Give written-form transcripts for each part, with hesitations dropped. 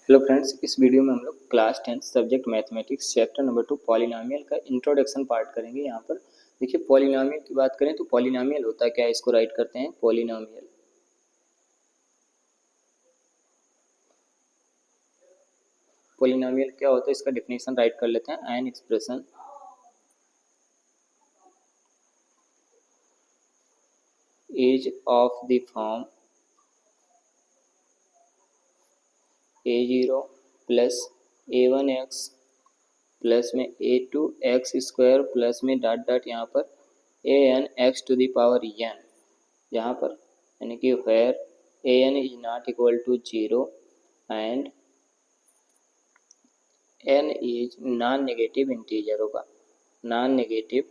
Hello friends, इस video में हम लोग class 10 subject mathematics chapter number 2 polynomial का इंट्रोडक्शन पार्ट करेंगे। यहाँ पर देखिए, पॉलिनोमियल की बात करें तो पॉलिनोमियल होता है क्या, इसको राइट करते हैं पॉलिनोमियल। पॉलिनोमियल क्या होता है, इसका डेफिनेशन राइट कर लेते हैं। N expression is of the form a0 plus a1x plus में a2x² प्लस में डॉट डॉट यहाँ पर an x to the power n, यहाँ पर यानी कि where an is not equal to 0 and n is non negative integer होगा, non negative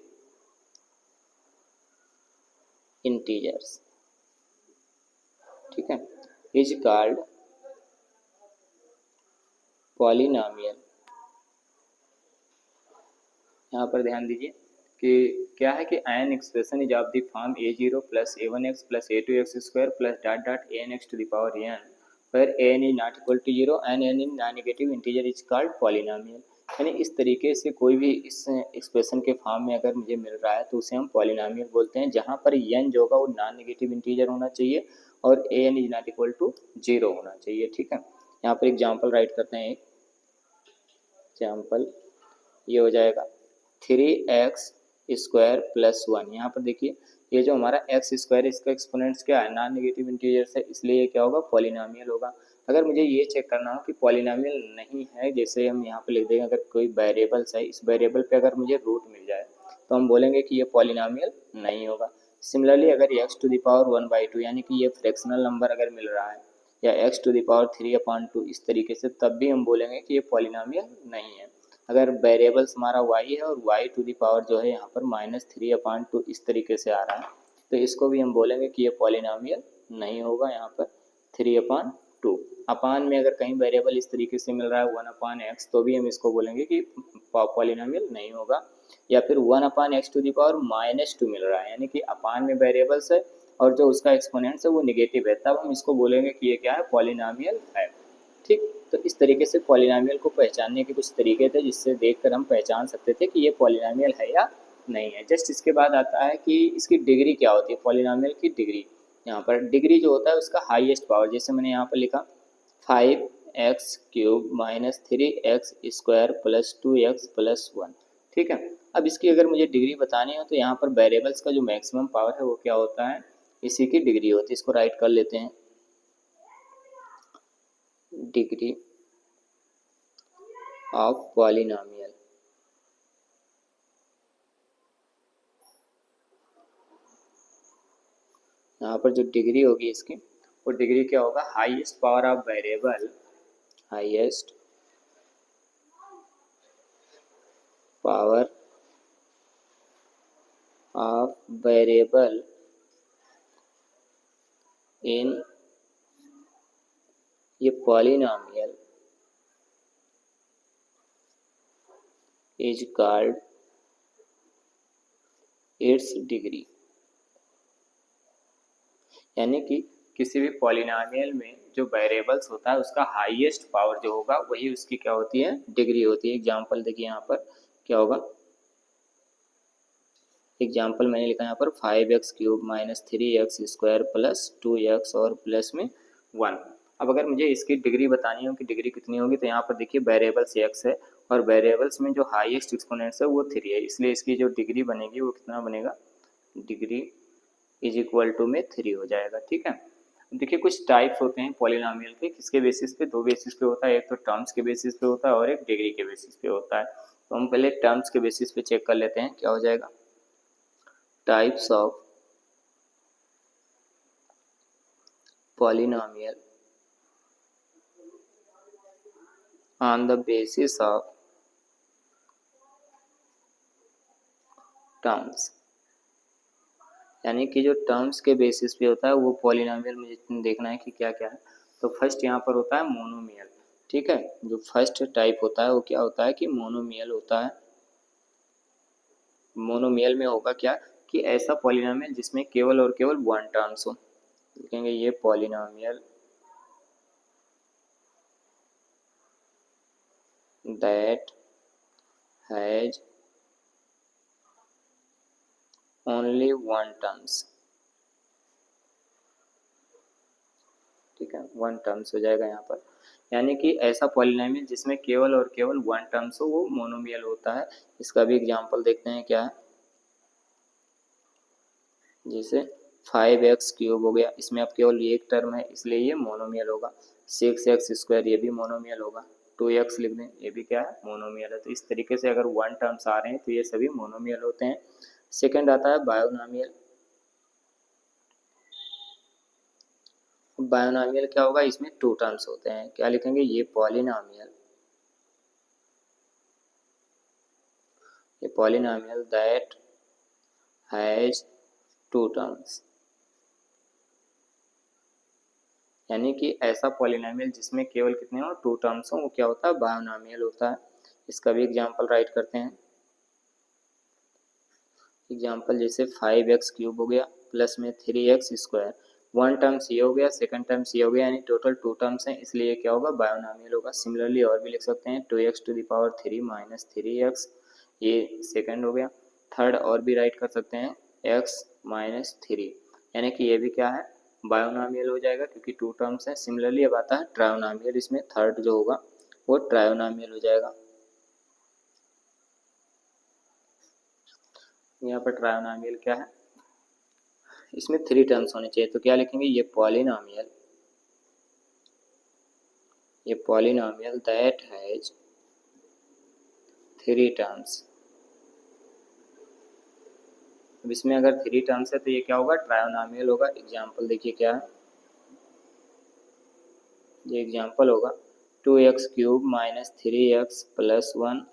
integers, ठीक है, इज कॉल्ड पॉलिनोमियल। यहाँ पर ध्यान दीजिए कि क्या है कि an expression is of the form a0 plus a1x plus a2x² plus dot dot an x to the power n where an is not equal to 0 and n is non-negative integer is called polynomial। यानी इस तरीके से कोई भी इस expression के form में अगर मुझे मिल रहा है तो उसे हम पॉलिनोमियल बोलते हैं, जहाँ पर n जो होगा वो नॉन नेगेटिव इंटीजर होना चाहिए और an is not equal to 0 होना चाहिए, ठीक है। यहाँ पर एग्जाम्पल राइट करते हैं। एग्जाम्पल ये हो जाएगा 3x² प्लस 1। यहाँ पर देखिए ये जो हमारा x² इसका एक्सपोनेंट्स क्या है, नॉन नेगेटिव इंटीजर्स है, इसलिए ये क्या होगा, पॉलिनोमियल होगा। अगर मुझे ये चेक करना हो कि पॉलिनोमियल नहीं है, जैसे हम यहाँ पे लिख देंगे अगर कोई वेरिएबल्स है, इस वेरिएबल पे अगर मुझे रूट मिल जाए तो हम बोलेंगे कि ये पॉलिनोमियल नहीं होगा। सिमिलरली अगर x टू द पावर 1/2 यानी कि ये फ्रैक्शनल नंबर अगर मिल रहा है, या x टू द पावर 3/2 इस तरीके से, तब भी हम बोलेंगे कि ये पॉलिनोमियल नहीं है। अगर वेरिएबल्स हमारा y है और y टू दी पावर जो है यहाँ पर -3/2 इस तरीके से आ रहा है, तो इसको भी हम बोलेंगे कि ये पॉलिनोमियल नहीं होगा। यहाँ पर 3/2 अपान में अगर कहीं वेरिएबल इस तरीके से मिल रहा है 1/x, तो भी हम इसको बोलेंगे कि पॉलिनोमियल नहीं होगा। या फिर 1/x टू दी पावर -2 मिल रहा है, यानी कि अपान में वेरिएबल्स है और जो उसका एक्सपोनेंट्स है वो निगेटिव है, तब हम इसको बोलेंगे कि ये क्या है, पॉलिनोमियल है, ठीक। तो इस तरीके से पॉलिनोमियल को पहचानने के कुछ तरीके थे, जिससे देखकर हम पहचान सकते थे कि ये पॉलिनोमियल है या नहीं है। जस्ट इसके बाद आता है कि इसकी डिग्री क्या होती है, पॉलिनोमियल की डिग्री। यहाँ पर डिग्री जो होता है उसका हाईएस्ट पावर, जैसे मैंने यहाँ पर लिखा 5x³ minus 3x² plus 2x plus 1, ठीक है। अब इसकी अगर मुझे डिग्री बतानी हो तो यहाँ पर वेरिएबल्स का जो मैक्सिमम पावर है वो क्या होता है, इसी की डिग्री होती है। इसको राइट कर लेते हैं, डिग्री ऑफ पॉलिनोमियल। यहाँ पर जो डिग्री होगी इसकी, वो डिग्री क्या होगा, highest power of variable, highest power of variable in ये polynomial is called its degree. यानी कि किसी भी पॉलिनोमियल में जो वेरिएबल्स होता है उसका हाईएस्ट पावर जो होगा वही उसकी क्या होती है, डिग्री होती है। एग्जांपल देखिए यहाँ पर क्या होगा, एग्जांपल मैंने लिखा यहाँ पर 5x³ minus 3x² plus 2x और प्लस में 1। अब अगर मुझे इसकी डिग्री बतानी हो कि डिग्री कितनी होगी, तो यहाँ पर देखिए वेरिएबल्स x है और वेरिएबल्स में जो हाईएस्ट एक्सपोनेंट्स है वो 3 है, इसलिए इसकी जो डिग्री बनेगी वो कितना बनेगा, डिग्री इज इक्वल टू में 3 हो जाएगा, ठीक है। देखिए कुछ टाइप्स होते हैं पॉलिनोमियल के, किसके बेसिस पे, दो बेसिस पे होता है, एक तो टर्म्स के बेसिस पे होता है और एक डिग्री के बेसिस पे होता है। तो हम पहले टर्म्स के बेसिस पे चेक कर लेते हैं, क्या हो जाएगा, types of polynomial on the basis of terms. यानी कि जो टर्म्स के बेसिस पे होता है वो पॉलिनोमियल मुझे देखना है कि क्या क्या है। तो फर्स्ट यहाँ पर होता है मोनोमियल, ठीक है। जो फर्स्ट टाइप होता है वो क्या होता है कि मोनोमियल होता है। मोनोमियल में होगा क्या कि ऐसा पॉलिनोमियल जिसमें केवल और केवल वन टर्म्स हो, लिखेंगे ये polynomial that has only one terms। ठीक है, वन टर्म्स हो जाएगा यहाँ पर, यानी कि ऐसा पॉलिनोमियल जिसमें केवल और केवल वन टर्म्स हो वो मोनोमियल होता है। इसका भी एग्जांपल देखते हैं क्या है, जैसे 5x³ हो गया, इसमें अब केवल एक टर्म है इसलिए ये मोनोमियल होगा। 6x² ये भी मोनोमियल होगा। 2x लिख दें, ये भी क्या है, मोनोमियल है। तो इस तरीके से अगर वन टर्म्स आ रहे हैं तो ये सभी मोनोमियल होते हैं। सेकंड आता है बायोनोमियल। बायोनोमियल क्या होगा, इसमें टू टर्म्स होते हैं, क्या लिखेंगे, ये पॉलिनोमियल, ये polynomial that has two terms, यानी कि ऐसा पॉलिनोमियल जिसमें केवल कितने हो, टू टर्म्स हो, वो क्या होता है, बायोनोमियल होता है। इसका भी एग्जांपल राइट करते हैं। एग्जांपल जैसे 5x³ हो गया प्लस में 3x², वन टर्म्स ये हो गया, सेकंड टर्म्स ये हो गया, यानी टोटल टू टर्म्स हैं इसलिए क्या होगा, बायोनोमियल होगा। सिमिलरली और भी लिख सकते हैं 2x⁻³ माइनस 3x, ये सेकंड हो गया। थर्ड और भी राइट कर सकते हैं x-3, यानी कि ये भी क्या है, बायोनोमियल हो जाएगा क्योंकि टू टर्म्स हैं। सिमिलरली अब आता है ट्रायोनोमियल, इसमें थर्ड जो होगा वो ट्रायोनोमियल हो जाएगा। यहाँ पर ट्रायोनोमियल क्या है, इसमें थ्री टर्म्स होने चाहिए, तो क्या लिखेंगे, ये पॉलिनोमियल, ये polynomial that has three terms. अब इसमें अगर थ्री टर्म्स है तो ये क्या होगा, ट्रायोनोमियल होगा। एग्जांपल देखिए क्या है, ये एग्जांपल होगा 2x³ minus 3x plus 1,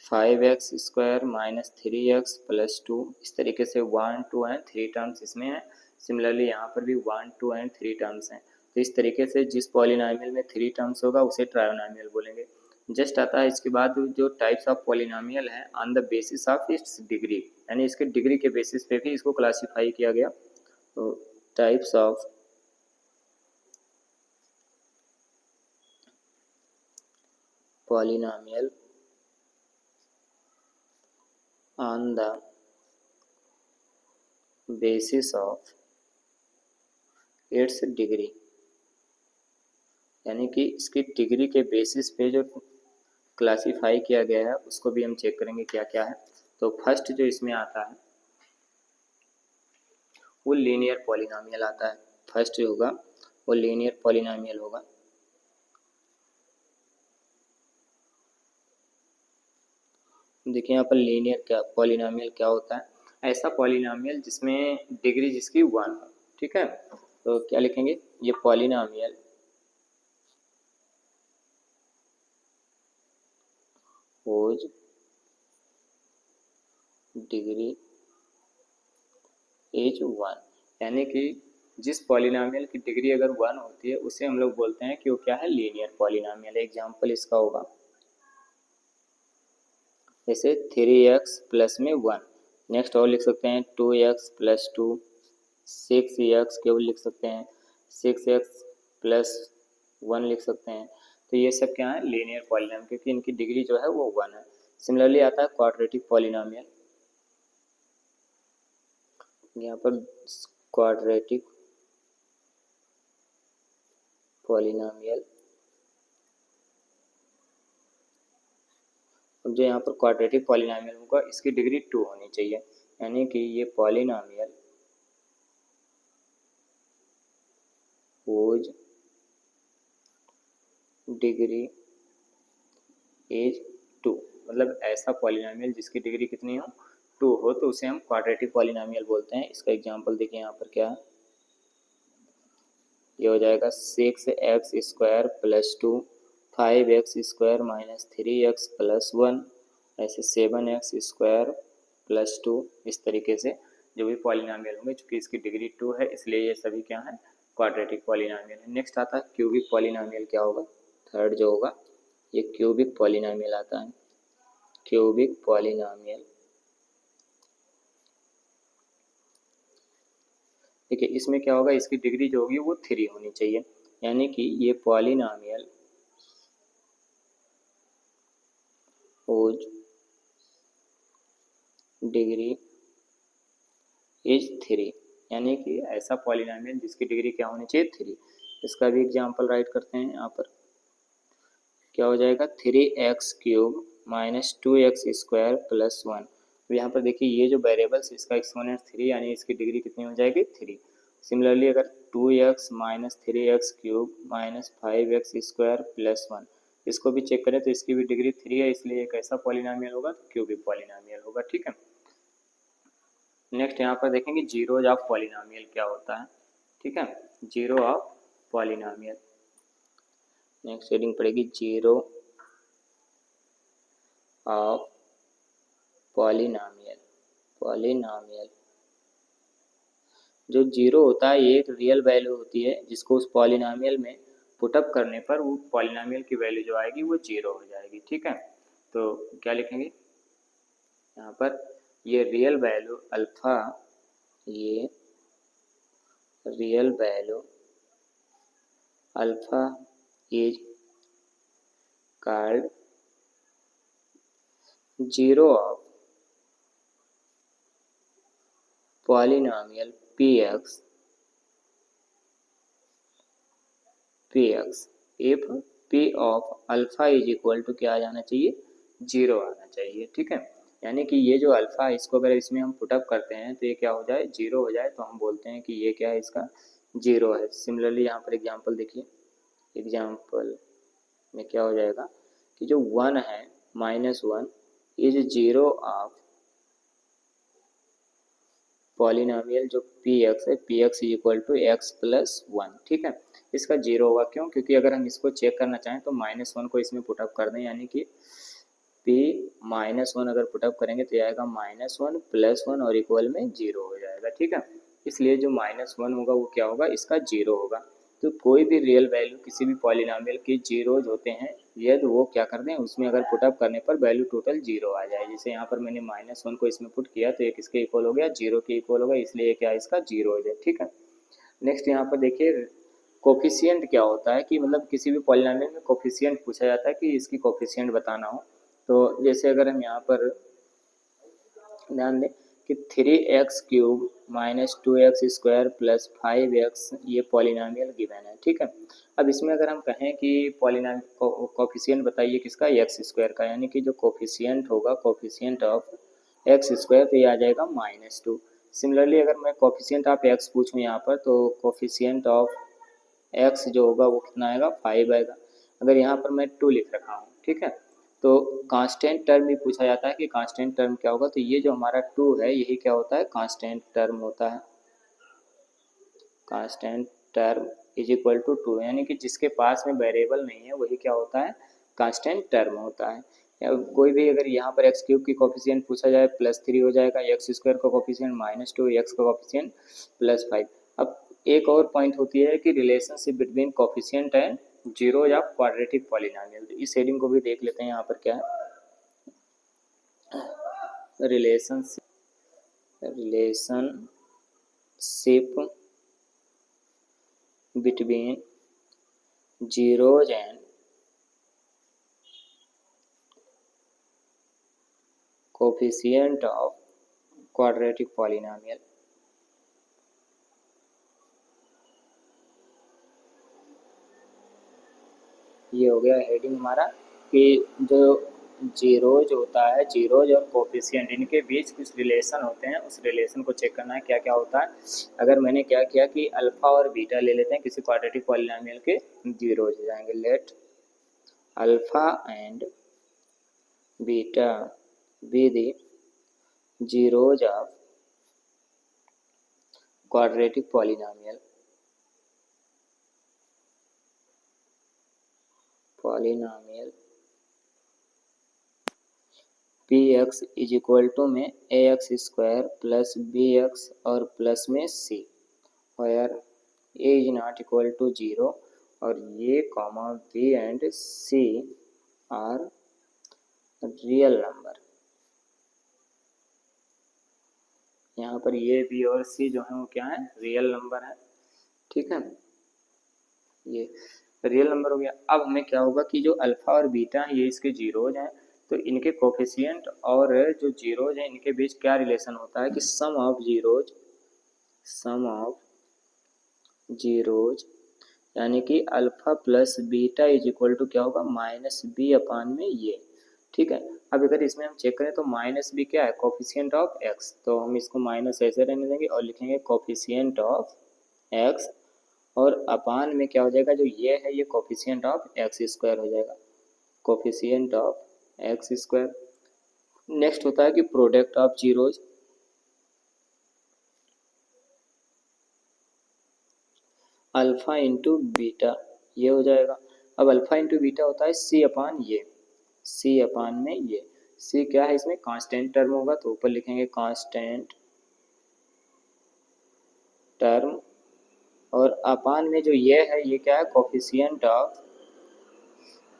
5x² minus 3x plus 2। इस तरीके से 1, 2 एंड 3 टर्म्स इसमें है। सिमिलरली यहाँ पर भी 1, 2 एंड 3 टर्म्स हैं। तो इस तरीके से जिस पॉलिनोमियल में 3 टर्म्स होगा उसे ट्रायोनोमियल बोलेंगे। जस्ट आता है इसके बाद जो टाइप्स ऑफ पॉलिनोमियल है on the basis of its degree, यानी इसके डिग्री के बेसिस पे भी इसको क्लासीफाई किया गया। तो types of polynomial on the basis of its degree, यानी कि इसकी डिग्री के बेसिस पे जो क्लासीफाई किया गया है उसको भी हम चेक करेंगे क्या क्या है। तो फर्स्ट जो इसमें आता है वो लीनियर पॉलिनोमियल आता है। फर्स्ट जो होगा वो लीनियर पॉलिनोमियल होगा। देखिए यहाँ पर लीनियर क्या पॉलिनोमियल क्या होता है, ऐसा पॉलिनोमियल जिसमें डिग्री जिसकी 1 हो। ठीक है, तो क्या लिखेंगे, ये पॉलिनोमियल whose डिग्री इज 1, यानी कि जिस पॉलिनोमियल की डिग्री अगर 1 होती है उसे हम लोग बोलते हैं कि वो क्या है, लीनियर पॉलिनोमियल। एग्जांपल इसका होगा जैसे 3x प्लस में 1, नेक्स्ट और लिख सकते हैं 2x प्लस 2, 6x केवल लिख सकते हैं, 6x प्लस 1 लिख सकते हैं। तो ये सब क्या है, लीनियर पॉलिनोमियल, क्योंकि इनकी डिग्री जो है वो 1 है। सिमिलरली आता है क्वाड्रेटिक पॉलिनोमियल। यहाँ पर क्वाड्रेटिक पॉलिनोमियल, अब जो यहाँ पर क्वाड्रेटिक पॉलिनोमियल होगा इसकी डिग्री 2 होनी चाहिए, यानी कि ये पॉलिनोमियल whose डिग्री इज 2, मतलब ऐसा पॉलिनोमियल जिसकी डिग्री कितनी हो, 2 हो, तो उसे हम क्वाड्रेटिक पॉलिनोमियल बोलते हैं। इसका एग्जांपल देखिए यहाँ पर क्या है, ये हो जाएगा 6x² plus 2, 5x² minus 3x plus 1, ऐसे 7x² प्लस 2। इस तरीके से जो भी पॉलिनोमियल होंगे, चूँकि इसकी डिग्री 2 है इसलिए ये सभी क्या है, क्वाड्रेटिक पॉलिनोमियल है। नेक्स्ट आता है क्यूबिक पॉलिनोमियल। क्या होगा, थर्ड जो होगा ये क्यूबिक पॉलिनोमियल आता है। क्यूबिक पॉलिनोमियल, ठीक है, इसमें क्या होगा, इसकी डिग्री जो होगी वो 3 होनी चाहिए, यानी कि ये पॉलिनोमियल whose डिग्री इज 3, यानी कि ऐसा पॉलिनोमियल जिसकी डिग्री क्या होनी चाहिए 3। इसका भी एग्जाम्पल राइट करते हैं। यहाँ पर क्या हो जाएगा 3x³ माइनस 2x² प्लस 1। तो यहाँ पर देखिए ये जो वेरिएबल्स इसका एक्सपोनेंट 3 यानी इसकी डिग्री कितनी हो जाएगी 3। सिमिलरली अगर 2x minus 3x³ minus 5x² plus 1 इसको भी चेक करें तो इसकी भी डिग्री 3 है, इसलिए एक ऐसा पॉलिनोमियल होगा तो क्यूबिक पॉलिनोमियल होगा। ठीक है, नेक्स्ट यहाँ पर देखेंगे जीरोज ऑफ पॉलिनोमियल क्या होता है। ठीक है, zero of polynomial, next heading पड़ेगी जीरो ऑफ पॉलिनोमियल। पॉलिनोमियल जो जीरो होता है ये एक रियल वैल्यू होती है जिसको उस पॉलिनोमियल में पुटअप करने पर वो पॉलिनोमियल की वैल्यू जो आएगी वो जीरो हो जाएगी। ठीक है, तो क्या लिखेंगे यहाँ पर ये रियल वैल्यू अल्फा, ये real value alpha is called zero of polynomial px if p of alpha is equal to क्या आ जाना चाहिए जीरो आना चाहिए। ठीक है, यानी कि ये जो अल्फा है इसको अगर इसमें हम पुटअप करते हैं तो ये क्या हो जाए जीरो हो जाए, तो हम बोलते हैं कि ये क्या है इसका जीरो है। सिमिलरली यहाँ पर एग्जांपल देखिए, एग्जांपल में क्या हो जाएगा कि जो 1 है -1 इज जीरो ऑफ पॉलिनोमियल जो px है px is equal to x plus 1। ठीक है, इसका जीरो होगा क्यों, क्योंकि अगर हम इसको चेक करना चाहें तो -1 को इसमें पुटअप कर दें, यानी कि p -1 अगर पुटअप करेंगे तो आएगा -1 प्लस 1 और इक्वल में जीरो हो जाएगा। ठीक है, इसलिए जो -1 होगा वो क्या होगा इसका जीरो होगा। तो कोई भी रियल वैल्यू किसी भी पॉलिनोमियल के जीरोज होते हैं यदि वो क्या कर दें उसमें अगर पुटअप करने पर वैल्यू टोटल जीरो आ जाए। जैसे यहाँ पर मैंने -1 को इसमें पुट किया तो ये किसके इक्वल हो गया जीरो के इक्वल हो गया, इसलिए क्या इसका जीरो हो जाए। ठीक है, नेक्स्ट यहाँ पर देखिए कोफिशिएंट क्या होता है कि मतलब किसी भी पॉलिनोमियल में कोफिशिएंट पूछा जाता है कि इसकी कोफिशिएंट बताना हो। तो जैसे अगर हम यहाँ पर ध्यान दें कि 3x³ minus 2x² plus 5x ये पॉलिनोमियल गिवन है। ठीक है, अब इसमें अगर हम कहें कि पॉलिनोमियल कोफिशिएंट बताइए किसका x² का, यानी कि जो कोफिशिएंट होगा कोफिशिएंट ऑफ x² तो ये आ जाएगा -2। सिमिलरली अगर मैं कोफिशिएंट ऑफ x पूछूं यहाँ पर तो कोफिशिएंट ऑफ x जो होगा वो कितना आएगा 5 आएगा। अगर यहाँ पर मैं 2 लिख रखा हूँ, ठीक है, तो कांस्टेंट टर्म भी पूछा जाता है कि कांस्टेंट टर्म क्या होगा, तो ये जो हमारा 2 है यही क्या होता है कांस्टेंट टर्म होता है। Constant term is equal to 2, यानी कि जिसके पास में वेरिएबल नहीं है वही क्या होता है कांस्टेंट टर्म होता है। या कोई भी अगर यहाँ पर x³ की कोफिशिएंट पूछा जाए +3 हो जाएगा, x² का कोफिशिएंट -2, x का कोफिशिएंट +5। अब एक और पॉइंट होती है कि relationship between coefficient and zero या क्वाड्रेटिक पॉलिनोमियल, इस हेडिंग को भी देख लेते हैं। यहाँ पर क्या है relationship between zeros and coefficient of quadratic polynomial. ये हो गया हेडिंग हमारा कि जो जीरोज होता है, जीरोज और कोफिशिएंट इनके बीच कुछ रिलेशन होते हैं, उस रिलेशन को चेक करना है क्या क्या होता है। अगर मैंने क्या किया कि अल्फा और बीटा ले लेते हैं किसी क्वाड्रेटिक पॉलिनोमियल के जीरोज हो जाएंगे। Let alpha and beta be the zeros of quadratic polynomial px is equal to में ax² प्लस bx और प्लस में c, where a is not equal to 0 और ये comma b and c are real number. यहाँ पर ये b और c जो है वो क्या है रियल नंबर है। ठीक है, ये रियल नंबर हो गया। अब हमें क्या होगा कि जो अल्फा और बीटा है ये इसके जीरोज हैं, तो इनके कोफिशिएंट और जो जीरोज हैं इनके बीच क्या रिलेशन होता है कि सम ऑफ जीरोज यानी कि alpha plus beta is equal to क्या होगा माइनस बी अपान में ये। ठीक है, अब अगर इसमें हम चेक करें तो माइनस बी क्या है कोफिशिएंट ऑफ एक्स, तो हम इसको माइनस ऐसे रहने देंगे और लिखेंगे कोफिशिएंट ऑफ एक्स, और अपान में क्या हो जाएगा जो ये है ये कोफिशिएंट ऑफ एक्स स्क्वायर हो जाएगा, coefficient of x square. Next होता है कि product of zeros, alpha into beta ये हो जाएगा। अब अल्फा इंटू बीटा होता है सी अपान ये, सी अपान में ये, सी क्या है इसमें कांस्टेंट टर्म होगा तो ऊपर लिखेंगे कांस्टेंट टर्म, और अपान में जो ये है ये क्या है कोफिशिएंट ऑफ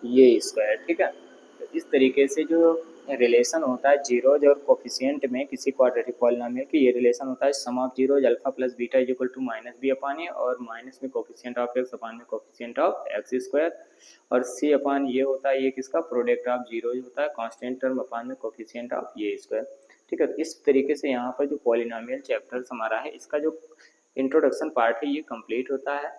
ये स्क्वायर। ठीक है, तो इस तरीके से जो रिलेशन होता है जीरोज और कोफिशिएंट में किसी क्वाड्रेटिक पॉलिनोमियल की, ये रिलेशन होता है sum of zeros alpha plus beta is equal to minus B upon A, और माइनस में कोफिशिएंट ऑफ एक्स अपान में कोफिशिएंट ऑफ एक्स स्क्वायर, और सी अपान ये होता है ये किसका प्रोडक्ट ऑफ जीरोज होता है कांस्टेंट टर्म अपान में कोफिशिएंट ऑफ ये स्क्वायर। ठीक है, तो इस तरीके से यहाँ पर जो पॉलिनोमियल चैप्टर्स हमारा है इसका जो इंट्रोडक्शन पार्ट है ये कंप्लीट होता है।